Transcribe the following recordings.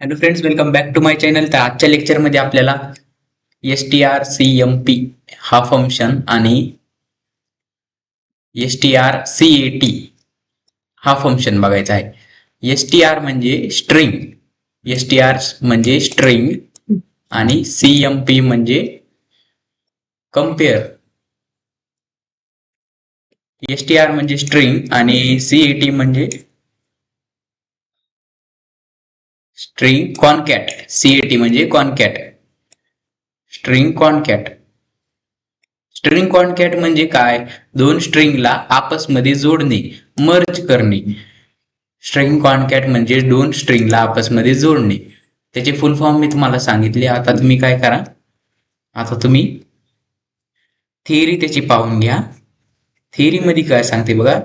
Hello friends, welcome back to my channel. तर आजच्या लेक्चरमध्ये आपल्याला strcmp हा फंक्शन आणि strcat हा फंक्शन बघायचा आहे. str म्हणजे स्ट्रिंग आणि cmp म्हणजे कंपेअर. str म्हणजे स्ट्रिंग आणि cat म्हणजे स्ट्रिंग कॉनकॅट. cat म्हणजे concat, string concat. String concat म्हणजे काय? दोन स्ट्रिंगला आपसमध्ये जोडणे, मर्ज करणे. स्ट्रिंग कॉनकॅट म्हणजे दोन स्ट्रिंगला आपसमध्ये जोडणे. त्याचे फुल फॉर्म मी तुम्हाला सांगितले. आता तुम्ही काय करा, आता तुम्ही थिअरी त्याची पाहून घ्या. थिअरी मध्ये काय सांगते बघा.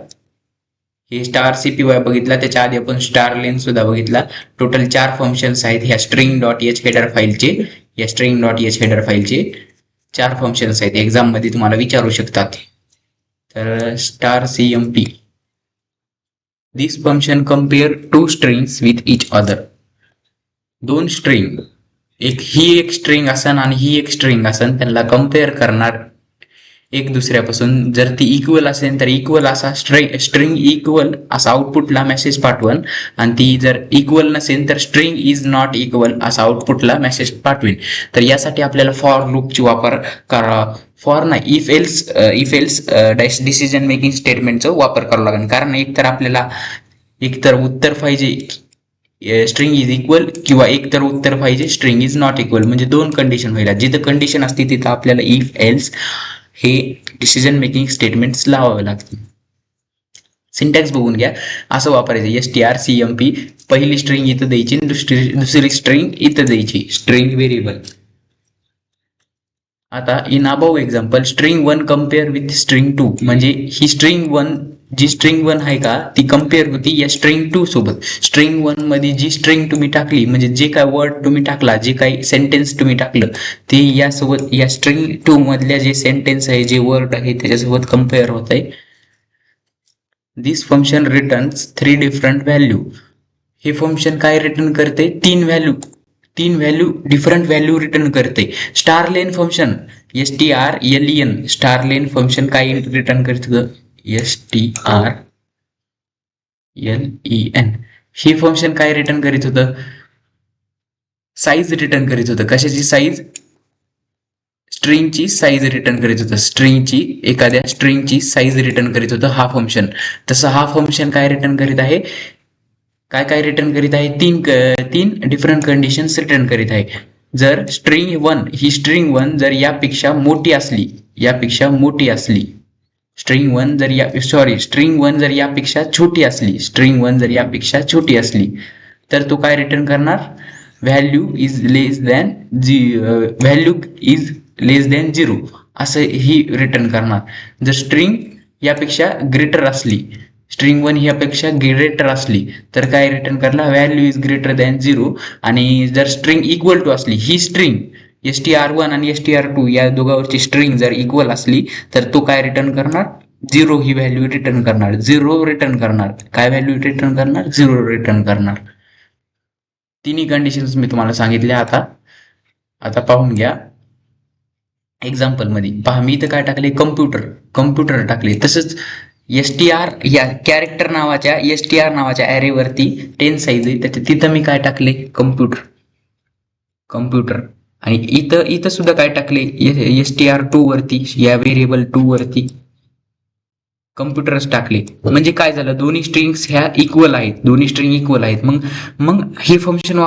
हे स्टार सीपीवाय बघितला, त्याच्या आधी आपण स्टार लेन सुद्धा बघितला. टोटल 4 फंक्शन्स आहेत ह्या string.h हेडर फाईलचे. या string.h हेडर फाईलचे 4 फंक्शन्स आहेत. एक्झाम मध्ये तुम्हाला विचारू शकतात. तर star cmp, this function compare two strings with each other. दोन स्ट्रिंग, एक स्ट्रिंग असन आणि ही एक स्ट्रिंग असन, त्यांना कंपेअर करणार एक दुसऱ्यापासून. जर ती इक्वल असेल तर इक्वल असा स्ट्रिंग इक्वल असा आउटपुटला मेसेज पाठवून, आणि ती जर इक्वल नसेल तर स्ट्रिंग इज नॉट इक्वल असा आउटपुटला मेसेज पाठवेल. तर यासाठी आपल्याला फॉर लूपची वापर करा. फॉर नाही, इफ एल्स डिसिजन मेकिंग स्टेटमेंटचा वापर करावा लागेल. कारण एकतर आपल्याला एकतर उत्तर पाहिजे स्ट्रिंग इज इक्वल, किंवा एकतर उत्तर पाहिजे स्ट्रिंग इज नॉट इक्वल. म्हणजे दोन कंडिशन व्हायला. जिथं कंडिशन असते तिथं आपल्याला इफ एल्स हे डिसिजन मेकिंग स्टेटमेंट्स लावावे लागतील. सिंटॅक्स बघून घ्या. असं वापरायचं strcmp. पहिली स्ट्रिंग इथं द्यायची, दुसरी स्ट्रिंग इथं द्यायची, स्ट्रिंग व्हेरिएबल. आता in above example string 1 compare with string 2, म्हणजे ही स्ट्रिंग 1, जी स्ट्रिंग 1 आहे का ती कंपेअर होती या स्ट्रिंग 2 सोबत. स्ट्रिंग 1 मध्ये जी स्ट्रिंग तुम्ही टाकली, म्हणजे जे काय वर्ड तुम्ही टाकला, जे काही सेंटेन्स तुम्ही टाकलं, ते यासोबत या स्ट्रिंग 2 मधल्या जे सेंटेन्स आहे, जे वर्ड आहे, त्याच्यासोबत कंपेअर होत आहे. दिस फंक्शन रिटर्न्स 3 डिफरंट व्हॅल्यू. हे फंक्शन काय रिटर्न करते? तीन व्हॅल्यू डिफरंट व्हॅल्यू रिटर्न करते. Star len function strlen star len function काय रिटर्न करते? strlen हे फंक्शन काय रिटर्न करीत होतं? साईज रिटर्न करीत होतं. कशाची साईज? स्ट्रिंगची साईज रिटर्न करीत होतं. एखाद्या स्ट्रिंगची साईज रिटर्न करीत होतं हा फंक्शन. तसं हा फंक्शन काय रिटर्न करीत आहे? काय रिटर्न करीत आहे? तीन डिफरंट कंडिशन्स रिटर्न करीत आहे. जर स्ट्रिंग 1 ही स्ट्रिंग 1 जर यापेक्षा मोठी असली, स्ट्रिंग 1 जर यापेक्षा छोटी असली, तर तो काय रिटर्न करणार? व्हॅल्यू इज लेस दॅन 0 असं ही रिटर्न करणार. जर स्ट्रिंग यापेक्षा ग्रेटर असली, स्ट्रिंग 1 यापेक्षा ग्रेटर असली, तर काय रिटर्न करणार? Value is greater than 0. आणि जर स्ट्रिंग इक्वल टू असली, ही स्ट्रिंग str1 आणि str2 या दोघांवरची स्ट्रिंग जर इक्वल असली, तर तो काय रिटर्न करणार? 0 ही व्हॅल्यू रिटर्न करणार. 0 रिटर्न करणार. काय व्हॅल्यू रिटर्न करणार? 0 रिटर्न करणार. तिन्ही कंडिशन्स मी तुम्हाला सांगितल्या. आता पाहून घ्या एक्झाम्पल मध्ये. पहा, मी इथं काय टाकले? कम्प्युटर टाकले. तसंच str या कॅरेक्टर नावाच्या str नावाच्या ॲरे वरती 10 साईज आहे, त्याच्या तिथं मी काय टाकले? कम्प्युटर. आणि इथं सुद्धा काय टाकले? str2 वरती, या व्हेरिएबल 2 वरती कम्प्युटरच टाकले. म्हणजे काय झालं? दोन्ही स्ट्रिंग्स ह्या इक्वल आहेत. मग हे फंक्शन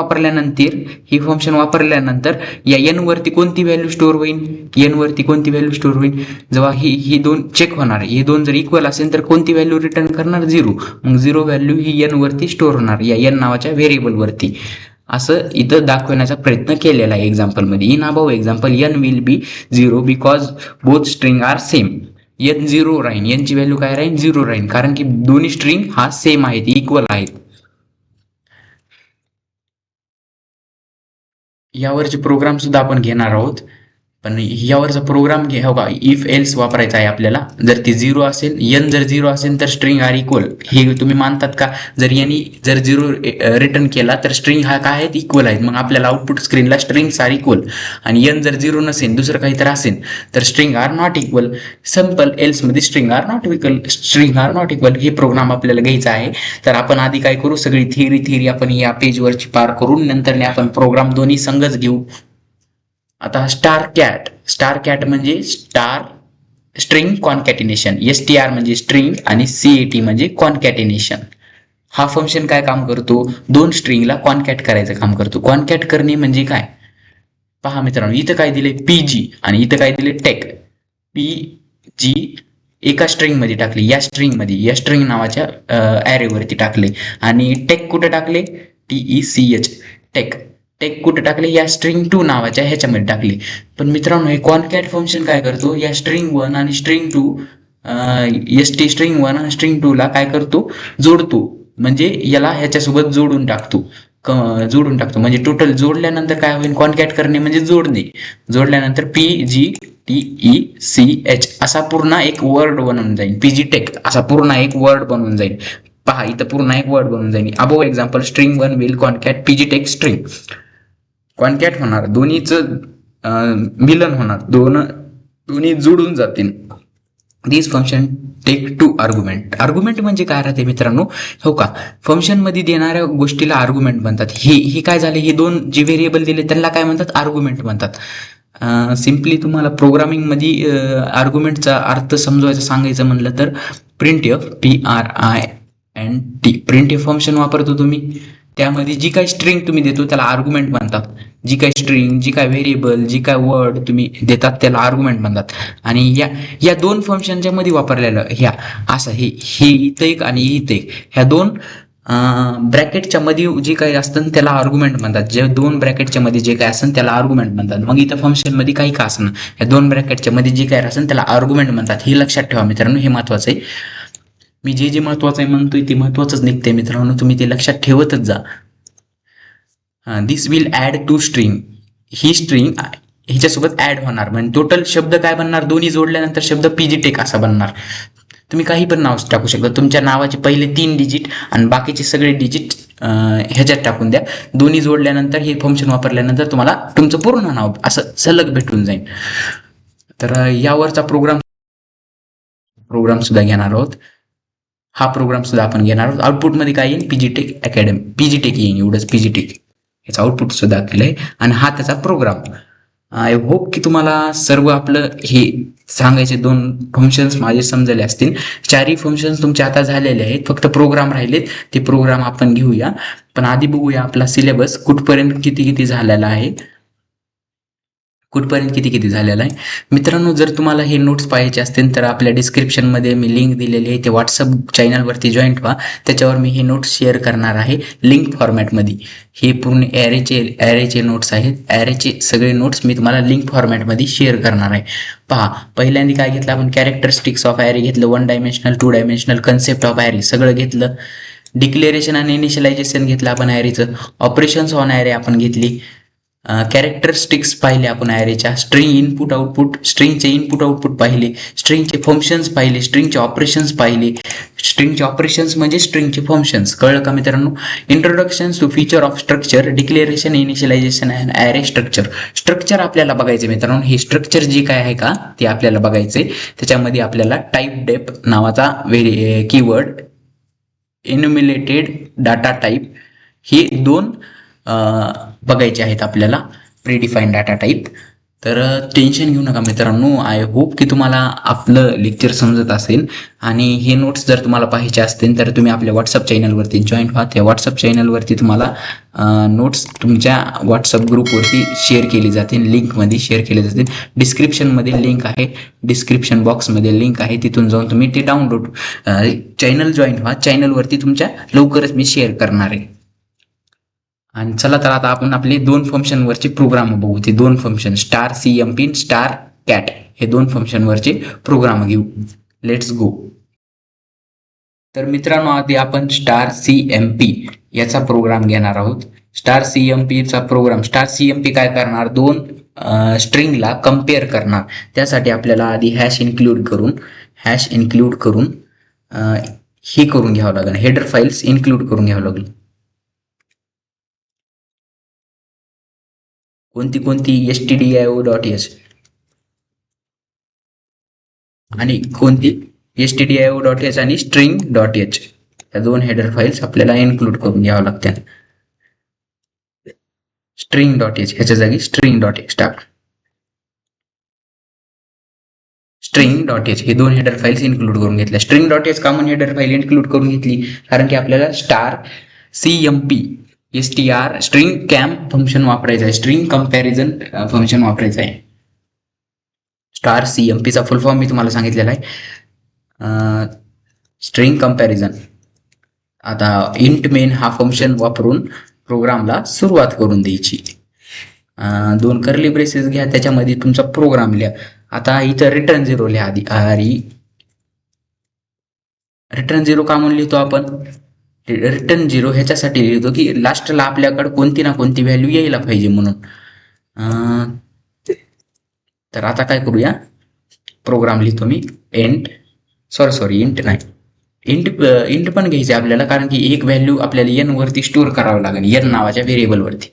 वापरल्यानंतर या n वरती कोणती व्हॅल्यू स्टोअर होईल? जेव्हा ही दोन चेक होणार, हे दोन जर इक्वल असेल तर कोणती व्हॅल्यू रिटर्न करणार? 0. मग 0 व्हॅल्यू ही n वरती स्टोअर होणार, या n नावाच्या व्हेरिएबल वरती. असं इथं दाखवण्याचा प्रयत्न केलेला आहे एक्झाम्पल मध्ये. In above example n will be 0 because both string are same. n 0 राहीन, n ची व्हॅल्यू काय राहीन? 0 राहीन, कारण की दोन्ही स्ट्रिंग हा सेम आहेत, इक्वल आहेत. यावरचे प्रोग्राम सुद्धा आपण घेणार आहोत. पण यावरचा प्रोग्राम घ्या हो का, इफ एल्स वापरायचा आहे आपल्याला. जर ती 0 असेल, एन जर 0 असेल तर स्ट्रिंग आर इक्वल, हे तुम्ही मानतात का? जर यांनी जर 0 रिटर्न केला तर स्ट्रिंग हा काय आहेत, इक्वल आहेत. मग आपल्याला आउटपुट स्क्रीनला स्ट्रिंग्स आर इक्वल. आणि एन जर 0 नसेल, दुसरं काहीतरी असेल तर string are not equal. Simple. एल्समध्ये string are not equal, string are not equal हे प्रोग्राम आपल्याला घ्यायचा आहे. तर आपण आधी काय करू, सगळी थिअरी आपण या पेजवरची पार करून नंतर आपण प्रोग्राम दोन्ही संगच घेऊ. आता स्टार कॅट म्हणजे स्ट्रिंग कॉन्कॅटिनेशन. STR म्हणजे स्ट्रिंग आणि CAT म्हणजे कॉन्कॅटिनेशन. हा फंक्शन काय काम करतो, दोन स्ट्रिंगला कॉन्कॅट करायचं काम करतो. कॉन्कॅट करणे म्हणजे काय पहा मित्रांनो, इथं काय दिले PG आणि इथं काय दिले टेक. PG एका स्ट्रिंग मध्ये टाकले, या स्ट्रिंग नावाच्या ॲरेवरती टाकले. आणि टेक कुठे टाकले, TECH टेक. टेक कुठे टाकले, या स्ट्रिंग 2 नावाच्या ह्याच्यामध्ये टाकले. पण मित्रांनो, हे कॉन्कॅट फंक्शन काय करतो, या स्ट्रिंग 1 आणि स्ट्रिंग 2 स्ट्रिंग 1 आणि स्ट्रिंग 2 ला काय करतो, जोडतो. म्हणजे याला ह्याच्यासोबत जोडून टाकतो. म्हणजे टोटल जोडल्यानंतर काय होईल, कॉन्कॅट करणे म्हणजे जोडणे. जोडल्यानंतर PGTECH असा पूर्ण एक वर्ड बनवून जाईल. PG टेक असा पूर्ण एक वर्ड बनवून जाईल. पहा इथं पूर्ण एक वर्ड बनवून जाईल. Above example, string 1 will concat PG tech string. Concat होणार, दोन्हीचं मिलन होणार, दोन्ही जोडून जातील. This function take 2 argument. Argument म्हणजे काय राहते मित्रांनो, हो का, फंक्शन मध्ये देणाऱ्या गोष्टीला आर्ग्युमेंट म्हणतात. हे काय झाले, हे दोन जे व्हेरिएबल दिले त्यांना काय म्हणतात, आर्ग्युमेंट म्हणतात. सिम्पली तुम्हाला प्रोग्रामिंग मध्ये आर्ग्युमेंटचा अर्थ समजवायचा सांगायचं म्हणलं तर प्रिंटएफ, PRINT प्रिंटएफ फंक्शन वापरतो तुम्ही. त्यामध्ये जी काही स्ट्रिंग तुम्ही देतो त्याला आर्ग्युमेंट म्हणतात. जी काही स्ट्रिंग, जी काय व्हेरिएबल, जी काय वर्ड तुम्ही देतात त्याला आर्ग्युमेंट म्हणतात. आणि या दोन फंक्शनच्या मध्ये वापरलेलं ह्या असं हे इथं एक आणि इथं एक, ह्या दोन ब्रॅकेटच्या मध्ये जे काही असतं त्याला आर्ग्युमेंट म्हणतात. जे दोन ब्रॅकेटच्या मध्ये जे काय असेल त्याला आर्ग्युमेंट म्हणतात. मग इथं फंक्शन मध्ये काही का असणं, या दोन ब्रॅकेटच्या मध्ये जे काय असेल त्याला आर्ग्युमेंट म्हणतात. हे लक्षात ठेवा मित्रांनो, हे महत्वाचं आहे. मी जे महत्वाचं आहे म्हणतोय ते महत्वाचंच निघतंय मित्रांनो, तुम्ही ते लक्षात ठेवतच जा. This will add to string. ही स्ट्रिंग ह्याच्यासोबत ऍड होणार, म्हणजे टोटल शब्द काय बनणार, दोन्ही जोडल्यानंतर शब्द PG टेक असा बनणार. तुम्ही काही पण नाव टाकू शकता, तुमच्या नावाचे पहिले 3 डिजिट आणि बाकीचे सगळे डिजिट ह्याच्यात टाकून द्या. दोन्ही जोडल्यानंतर हे फंक्शन वापरल्यानंतर तुम्हाला तुमचं पूर्ण नाव असं सलग भेटून जाईल. तर यावरचा प्रोग्राम सुद्धा घेणार आहोत. हा प्रोग्राम सुद्धा आपण घेणार आहोत. आउटपुटमध्ये काय येईल, PG tech academy, PG tech येईल, एवढंच PG टेक. याचं आउटपुट सुद्धा केलंय आणि हा त्याचा प्रोग्राम. आय होप की तुम्हाला सर्व आपलं हे सांगायचे 2 फंक्शन्स माझे समजले असतील. 4ही फंक्शन्स तुमचे आता झालेले आहेत, फक्त प्रोग्राम राहिलेत. ते प्रोग्राम आपण घेऊया. पण आधी बघूया आपला सिलेबस कुठपर्यंत किती झालेला आहे, कुठपर्यंत किती झालेला आहे. मित्रांनो, जर तुम्हाला हे नोट्स पाहायचे असतील तर आपल्या डिस्क्रिप्शनमध्ये मी लिंक दिलेली आहे, ते व्हॉट्सअप चॅनलवरती जॉईंट व्हा. त्याच्यावर मी हे नोट्स शेअर करणार आहे लिंक फॉर्मॅटमध्ये. हे पूर्ण ॲरेचे नोट्स आहेत. ॲरेचे सगळे नोट्स मी तुम्हाला लिंक फॉर्मॅटमध्ये शेअर करणार आहे. पहा, पहिल्यांदा काय घेतलं आपण, कॅरेक्टरिस्टिक्स ऑफ ॲरे घेतलं, 1 dimensional 2 dimensional concept of array सगळं घेतलं. डिक्लेरेशन आणि इनिशियलायझेशन घेतलं आपण ॲरेचं. ऑपरेशन्स ऑन ॲरे आपण घेतली. कॅरेक्टरिस्टिक्स पाहिले आपण ॲरेच्या. स्ट्रिंग इनपुट आउटपुट, स्ट्रिंगचे इनपुट आउटपुट पाहिले, स्ट्रिंगचे फंक्शन्स पाहिले, स्ट्रिंगचे ऑपरेशन्स पाहिले. स्ट्रिंगचे ऑपरेशन्स म्हणजे स्ट्रिंगचे फंक्शन्स. कळलं का मित्रांनो. Introduction to feature of structure, declaration, initialization and array structure. Structure आपल्याला बघायचं मित्रांनो. हे स्ट्रक्चर जे काय आहे का ते आपल्याला बघायचंय. त्याच्यामध्ये आपल्याला टाईप डेप नावाचा कीवर्ड, एन्युमिलेटेड डाटा टाईप, हे 2 बघायचे आहेत आपल्याला, प्रीडिफाईन डाटा टाईप. तर टेन्शन घेऊ नका मित्रांनो. आय होप की तुम्हाला आपलं लेक्चर समजत असेल. आणि हे नोट्स जर तुम्हाला पाहायचे असतील तर तुम्ही आपल्या व्हॉट्सअप चॅनलवरती जॉईन व्हा. त्या व्हॉट्सअप चॅनलवरती तुम्हाला नोट्स तुमच्या व्हॉट्सअप ग्रुपवरती शेअर केली जातील, लिंकमध्ये शेअर केले जातील. डिस्क्रिप्शनमध्ये लिंक आहे, डिस्क्रिप्शन बॉक्समध्ये लिंक आहे, तिथून जाऊन तुम्ही ते डाउनलोड, चॅनल जॉईन व्हा. चॅनलवरती तुमच्या लवकरच मी शेअर करणार आहे. आणि चला तर आता आपण आपले 2 फंक्शनवरचे प्रोग्राम बघू. ते 2 function star CMP, star cat, हे 2 फंक्शनवरचे प्रोग्राम घेऊ. Let's go. तर मित्रांनो, आधी आपण स्टार CMP याचा प्रोग्राम घेणार आहोत. स्टार CMP चा प्रोग्राम, स्टार CMP काय करणार, 2 स्ट्रिंगला कम्पेअर करणार. त्यासाठी आपल्याला आधी हॅश इन्क्लूड करून हे करून घ्यावं लागेल, हेडर फाईल्स इन्क्लूड करून घ्यावं लागेल. कोणती stdio.h आणि कोणती stdio.h आणि string.h या दोन हेडर फाईल्स आपल्याला इन्क्लूड करून घ्यावं लागतात. string.h ह्याच्या जागी string.h टाक. string.h हे दोन हेडर फाईल्स इन्क्लूड करून घेतल्या. string.h common header file include करून घेतली कारण की आपल्याला cmp स्ट्रिंग कॅम्प फंक्शन वापरायचं आहे, स्ट्रिंग कंपॅरिझन फंक्शन वापरायचं आहे. cmp चा फुल फॉर्म मी तुम्हाला सांगितलेला आहे, स्ट्रिंग कंपॅरिझन. आता इंट मेन हा फंक्शन वापरून प्रोग्रामला सुरुवात करून द्यायची. दोन कर्ली ब्रेसेस घ्या, त्याच्यामध्ये तुमचा प्रोग्राम लिहा. आता इथं रिटर्न 0 लिहा आधी. रिटर्न 0 का म्हणून लिहितो आपण? रिटर्न 0 ह्याच्यासाठी लिहितो की लास्टला आपल्याकडे कोणती ना कोणती व्हॅल्यू यायला पाहिजे म्हणून. तर आता काय करूया, प्रोग्राम लिहितो मी. इंट नाही, इंट पण घ्यायचे आपल्याला कारण की एक व्हॅल्यू आपल्याला एन वरती स्टोअर करावं लागेल, एन नावाच्या व्हेरिएबल वरती,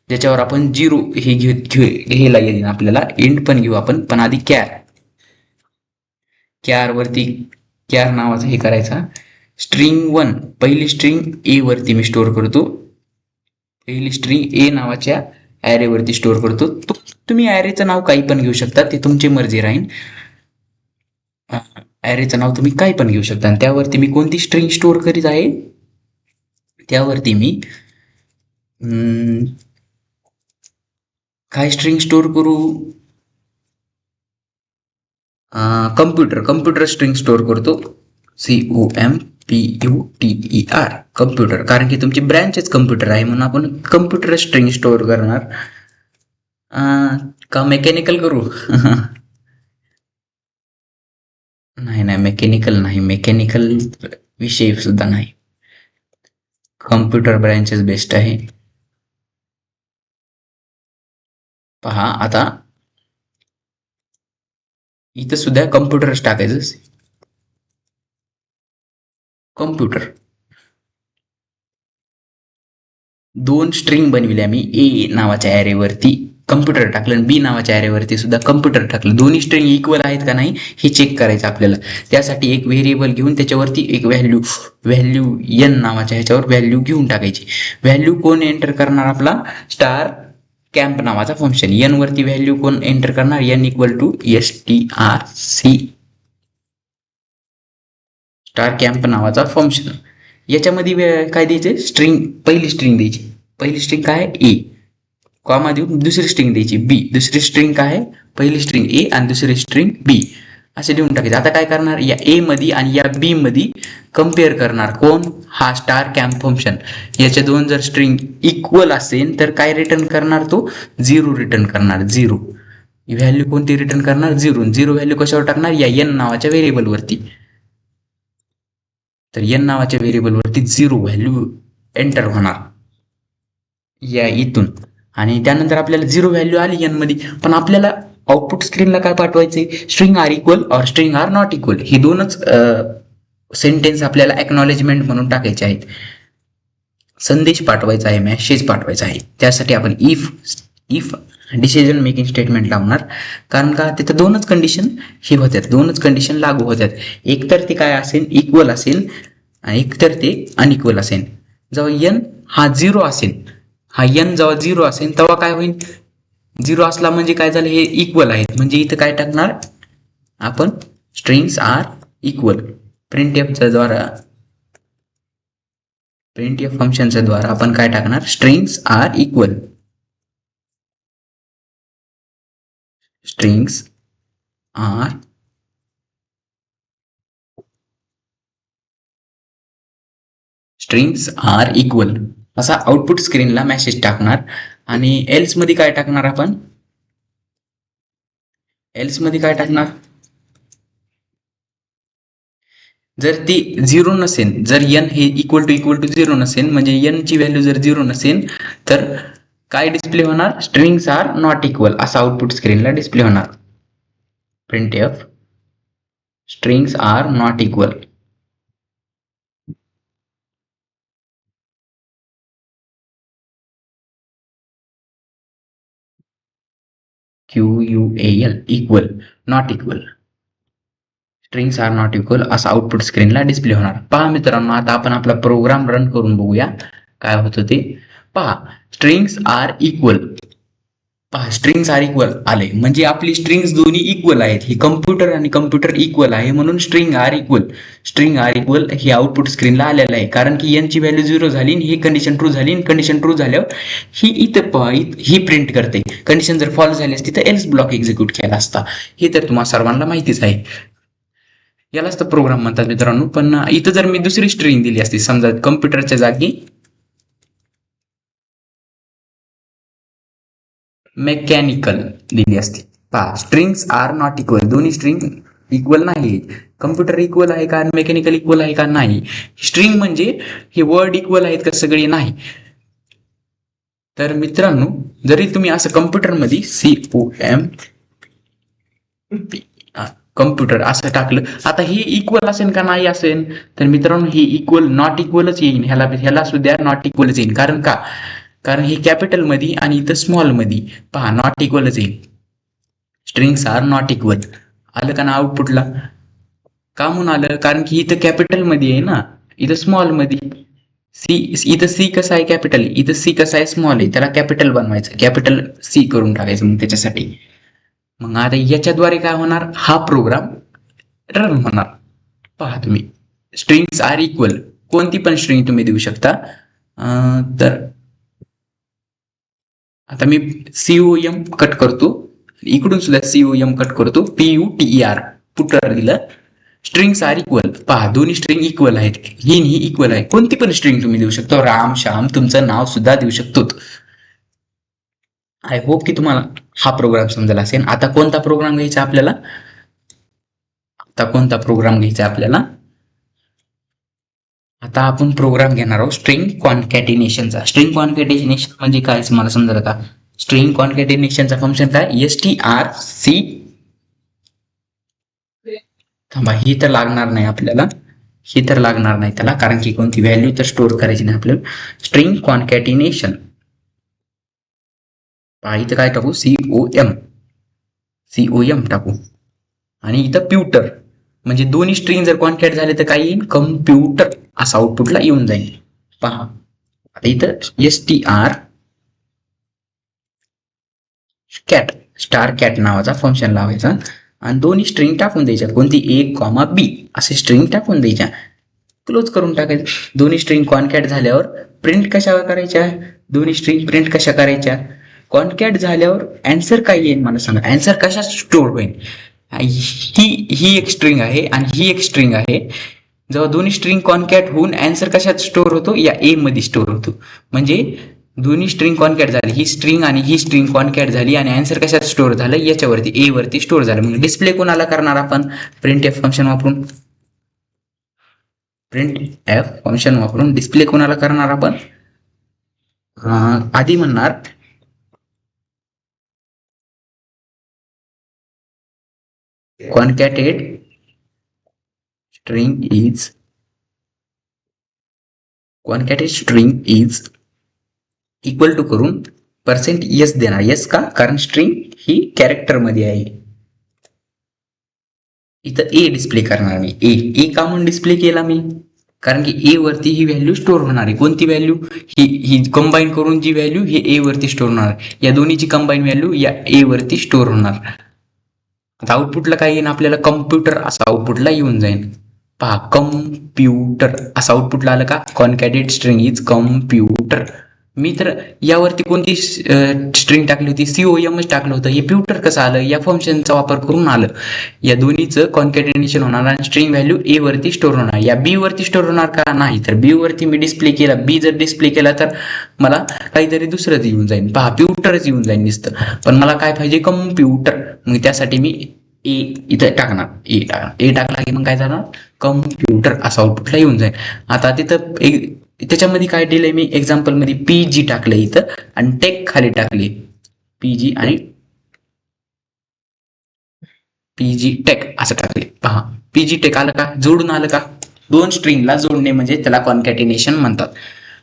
ज्याच्यावर आपण 0 हे हे लागेल आपल्याला. इंट पण घेऊ आपण, पण आधी क्यार वरती क्यार नावाचा हे करायचा. स्ट्रिंग 1 पहिली स्ट्रिंग ए वरती मी स्टोअर करतो, पहिली स्ट्रिंग ए नावाच्या ॲरे वरती स्टोअर करतो. तुम्ही ॲरेचं नाव काही पण घेऊ शकता, ते तुमची मर्जी राहील. ॲरेचं नाव तुम्ही काही पण घेऊ शकता. आणि त्यावरती मी कोणती स्ट्रिंग स्टोअर करीत आहे, त्यावरती मी काय स्ट्रिंग स्टोअर करू, कम्प्युटर स्ट्रिंग स्टोअर करतो. COMPUTER कम्प्युटर, कारण की तुमची ब्रँचच कम्प्युटर आहे म्हणून आपण कम्प्युटर स्ट्रिंग स्टोअर करणार. का मेकॅनिकल करू? नाही, मेकॅनिकल विषय सुद्धा नाही, कम्प्युटर ब्रँचेस बेस्ट आहे. पहा आता इथं सुद्धा कम्प्युटरच टाकायचं. कम्प्युटर दोन स्ट्रिंग बनविल्या मी, ए नावाच्या ॲरेवरती कम्प्युटर टाकलं आणि बी नावाच्या ॲरेवरती सुद्धा कम्प्युटर टाकलं. दोन्ही स्ट्रिंग इक्वल आहेत का नाही हे चेक करायचं आपल्याला. त्यासाठी एक व्हेरिएबल घेऊन त्याच्यावरती एक व्हॅल्यू एन नावाच्या ह्याच्यावर व्हॅल्यू घेऊन टाकायची. व्हॅल्यू कोण एंटर करणार? आपला स्टार कॅम्प नावाचा फंक्शन. एन वरती व्हॅल्यू कोण एंटर करणार? N equal to strc star camp नावाचा फंक्शन. याच्यामध्ये काय द्यायचे? पहिली स्ट्रिंग काय आहे? ए, कॉमा देऊन दुसरी स्ट्रिंग द्यायची बी. दुसरी स्ट्रिंग काय आहे? पहिली स्ट्रिंग ए आणि दुसरी स्ट्रिंग बी असे देऊन टाकायचे. आता काय करणार? या ए मध्ये आणि या बी मध्ये कम्पेअर करणार. कोण? हा स्टार कॅम्प फंक्शन. याच्या दोन जर स्ट्रिंग इक्वल असेल तर काय रिटर्न करणार? तो 0 रिटर्न करणार. 0 व्हॅल्यू कोणती रिटर्न करणार? 0 व्हॅल्यू कशावर टाकणार? या एन नावाच्या व्हेरिएबल वरती. तर एन नावाच्या व्हेरिएबल वरती 0 व्हॅल्यू एंटर होणार या इथून. आणि त्यानंतर आपल्याला 0 व्हॅल्यू आली एन मध्ये, पण आपल्याला आउटपुट स्क्रीनला काय पाठवायचे? स्ट्रिंग आर इक्वल और स्ट्रिंग आर नॉट इक्वल हे दोनच सेंटेन्स आपल्याला एक्नॉलेजमेंट म्हणून टाकायचे आहेत. संदेश पाठवायचा आहे, मेसेज पाठवायचा आहे. त्यासाठी आपण इफ डिसिजन मेकिंग स्टेटमेंट लावणार. कारण का? तिथं दोनच कंडिशन हे होत्यात, दोनच कंडिशन लागू होत्यात. एकतर ते काय असेल? इक्वल असेल आणि एकतर ते अनइक्वल असेल. जेव्हा एन हा 0 असेल, हा एन जेव्हा 0 असेल तेव्हा काय होईल? 0 असला म्हणजे काय झालं? हे इक्वल आहेत म्हणजे इथं काय टाकणार आपण? Strings are equal. प्रिंटएफ फंक्शनच्या द्वारा आपण काय टाकणार? Strings are equal. Strings are equal असा आउटपुट स्क्रीनला मेसेज टाकणार. आणि एल्स मध्ये काय टाकणार आपण? एल्स मध्ये काय टाकणार? जर ती 0 नसेल, जर एन हे इक्वल टू 0 नसेल म्हणजे एन ची व्हॅल्यू जर 0 नसेल तर काय डिस्प्ले होणार? स्ट्रिंग्स आर नॉट इक्वल असं आउटपुट स्क्रीनला डिस्प्ले होणार. printf strings are not equal. QUAL equal not equal. Strings are not equal असं आउटपुट स्क्रीनला डिस्प्ले होणार. पहा मित्रांनो, आता आपण आपला प्रोग्राम रन करून बघूया काय होतं ते. पहा स्ट्रिंग्स आर इक्वल. पहा स्ट्रिंग्स आर इक्वल आले म्हणजे आपली स्ट्रिंग्स दोन्ही इक्वल आहेत. ही कम्प्युटर आणि कम्प्युटर इक्वल आहे म्हणून स्ट्रिंग आर इक्वल हे आउटपुट स्क्रीनला आलेलं आहे. कारण की यांची व्हॅल्यू 0 झाली आणि ही कंडिशन ट्रू झाली. कंडिशन ट्रू झाल्यावर ही इथं ही प्रिंट करते. कंडिशन जर फॉल्स झाली असती तर एल्स ब्लॉक एक्झिक्यूट केला असता. हे तर तुम्हाला सर्वांना माहितीच आहे. यालाच तर प्रोग्राम म्हणतात मित्रांनो. पण इथं जर मी दुसरी स्ट्रिंग दिली असती, समजा कम्प्युटरच्या जागी मेकॅनिकल दिली असती. पहा स्ट्रिंग्स आर नॉट इक्वल, दोन्ही स्ट्रिंग इक्वल नाही. कम्प्युटर इक्वल आहे का, मेकॅनिकल इक्वल आहे का? नाही. स्ट्रिंग म्हणजे हे वर्ड इक्वल आहेत का? सगळे नाही. तर मित्रांनो, जरी तुम्ही असं कम्प्युटरमध्ये COM कम्प्युटर असं टाकलं, आता हे इक्वल असेल का नाही असेल? तर मित्रांनो हे इक्वल नॉट इक्वलच येईल. ह्याला सुद्धा नॉट इक्वलच येईल. कारण का? कारण हे कॅपिटल मध्ये आणि इथं स्मॉल मध्ये. पहा नॉट इक्वलच येईल. स्ट्रिंग्स आर नॉट इक्वल आलं का ना आउटपुटला? का म्हणून आलं? कारण की इथं कॅपिटल मध्ये आहे ना, इथं स्मॉल मध्ये. इथं सी कसं आहे कॅपिटल, इथं सी कसं आहे स्मॉल आहे. त्याला कॅपिटल बनवायचं, कॅपिटल सी करून टाकायचं मग त्याच्यासाठी. मग आता याच्याद्वारे काय होणार? हा प्रोग्राम रन होणार. पहा तुम्ही स्ट्रिंग्स आर इक्वल, कोणती पण स्ट्रिंग तुम्ही देऊ शकता. तर आता मी COM कट करतो, इकडून सुद्धा COM कट करतो. PUTER पुटर दिलं. Strings are equal. पहा दोन्ही स्ट्रिंग इक्वल आहेत. ही इक्वल आहे. कोणती पण स्ट्रिंग तुम्ही देऊ शकतो. राम श्याम तुमचं नाव सुद्धा देऊ शकतो. आय होप की तुम्हाला हा प्रोग्राम समजला असेल. आता कोणता प्रोग्राम घ्यायचा आपल्याला? आता आपण प्रोग्राम घेणार आहोत स्ट्रिंग कॉन्कॅटिनेशनचा. स्ट्रिंग कॉन्कॅटिनेशन म्हणजे काय मला समजलं का? स्ट्रिंग कॉन्कॅटिनेशनचा फंक्शन काय? STRC. थांबा, ही तर लागणार नाही आपल्याला. त्याला, कारण की कोणती व्हॅल्यू तर स्टोअर करायची नाही आपल्याला. स्ट्रिंग कॉन्कॅटिनेशन. इथं काय टाकू? COM टाकू. आणि इथं प्युटर म्हणजे दोन्ही स्ट्रिंग जर कॉन्कॅट झाले तर काय येईल? कम्प्युटर असं आउटपुटला येऊन जाईल. पहा आता इथं STR स्टार कॅट नावाचा फंक्शन लावायचा आणि दोन्ही स्ट्रिंग टाकून द्यायच्या. कोणती? A, B असे स्ट्रिंग टाकून द्यायच्या. क्लोज करून टाकायचं. दोन्ही स्ट्रिंग कॉन्कॅट झाल्यावर प्रिंट कशा करायच्या? दोन्ही स्ट्रिंग प्रिंट कशा करायच्या? कॉन्कॅट झाल्यावर अँसर काय येईल मला सांगा. अँसर कशा स्टोअर होईल? ही एक स्ट्रिंग आहे आणि ही एक स्ट्रिंग आहे. जेव्हा दोन्ही स्ट्रिंग कॉन्कॅट होऊन अँसर कशात स्टोअर होतो? या A मध्ये स्टोअर होतो. म्हणजे दोन्ही स्ट्रिंग कॉन्कॅट झाली, ही स्ट्रिंग आणि ही स्ट्रिंग कॉन्कॅट झाली आणि अँसर कशात स्टोअर झालं? याच्यावरती, A वरती स्टोअर झालं. मग डिस्प्ले कोणाला करणार आपण? printf फंक्शन वापरून डिस्प्ले कोणाला करणार आपण? आधी म्हणणार कॉन्कॅटेड स्ट्रिंग इज इक्वल टू करून %s देणार. येस का? कारण स्ट्रिंग ही कॅरेक्टर मध्ये आहे. इथं A डिस्प्ले करणार मी. ए का म्हणून डिस्प्ले केला मी? कारण की A वरती ही व्हॅल्यू स्टोअर होणार आहे. कोणती व्हॅल्यू? ही कंबाईन करून जी व्हॅल्यू ही A वरती स्टोअर होणार. या दोन्हीची कंबाईन व्हॅल्यू या A वरती स्टोअर होणार. आता आउटपुटला काय येईल आपल्याला? कम्प्युटर असं आउटपुटला येऊन जाईल. पहा कम्प्युटर असं आउटपुटला आलं का? कॉन्कॅटेड स्ट्रिंग इज कम्प्युटर. मी तर यावरती कोणती स्ट्रिंग टाकली होती? COMच टाकलं होतं. हे प्युटर कसं आलं? या फंक्शनचा वापर करून आलं. या दोन्हीचं कॉन्कॅटिनेशन होणार आणि स्ट्रिंग व्हॅल्यू A वरती स्टोअर होणार. या B वरती स्टोअर होणार का? नाही. तर B वरती मी डिस्प्ले केला. B जर डिस्प्ले केला तर मला काहीतरी दुसरंच येऊन जाईल. पहा प्युटरच येऊन जाईल नुसतं. पण मला काय पाहिजे? कम्प्युटर. मग त्यासाठी मी A इथं टाकणार. A टाकला की मग काय झालं? कम्प्युटर असं आउटपुटला येऊन जाईल. आता तिथं एक त्याच्यामध्ये काय दिलंय मी एक्झाम्पल मध्ये PG टाकलं इथं आणि टेक खाली टाकले PG आणि PG टेक असं टाकले पहा. PG टेक आलं का, जोडून आलं का. दोन स्ट्रिंगला जोडणे म्हणजे त्याला कॉन्कॅटिनेशन म्हणतात.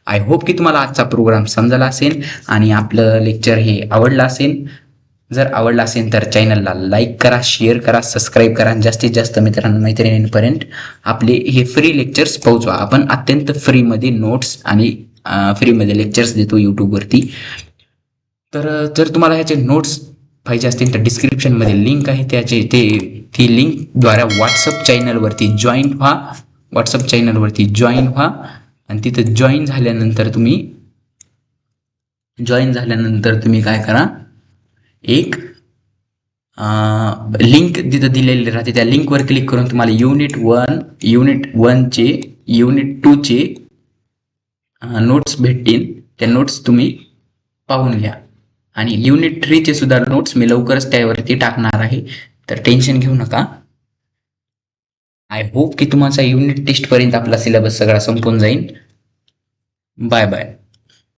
आय होप की तुम्हाला आजचा प्रोग्राम समजला असेल आणि आपलं लेक्चर हे आवडलं असेल. जर आवडला असेल तर चॅनलला लाईक करा, शेअर करा, सबस्क्राईब करा आणि जास्तीत जास्त मित्रांनो मैत्रिणींपर्यंत आपले हे फ्री लेक्चर्स पोहोचवा. आपण अत्यंत फ्रीमध्ये नोट्स आणि फ्रीमध्ये लेक्चर्स देतो यूट्यूबवरती. तर जर तुम्हाला ह्याचे नोट्स पाहिजे असतील तर डिस्क्रिप्शनमध्ये लिंक आहे त्याचे ती लिंकद्वारे व्हॉट्सअप चॅनलवरती जॉईन व्हा आणि तिथं जॉईन झाल्यानंतर तुम्ही काय करा, एक लिंक तिथं दिलेली राहते, त्या लिंकवर क्लिक करून तुम्हाला युनिट 1चे युनिट 2चे नोट्स भेटतील. त्या नोट्स तुम्ही पाहून घ्या आणि युनिट 3चे सुद्धा नोट्स मी लवकरच त्यावरती टाकणार आहे, तर टेन्शन घेऊ नका. आय होप की तुमचा युनिट टेस्ट पर्यंत आपला सिलेबस सगळा संपून जाईल. Bye bye.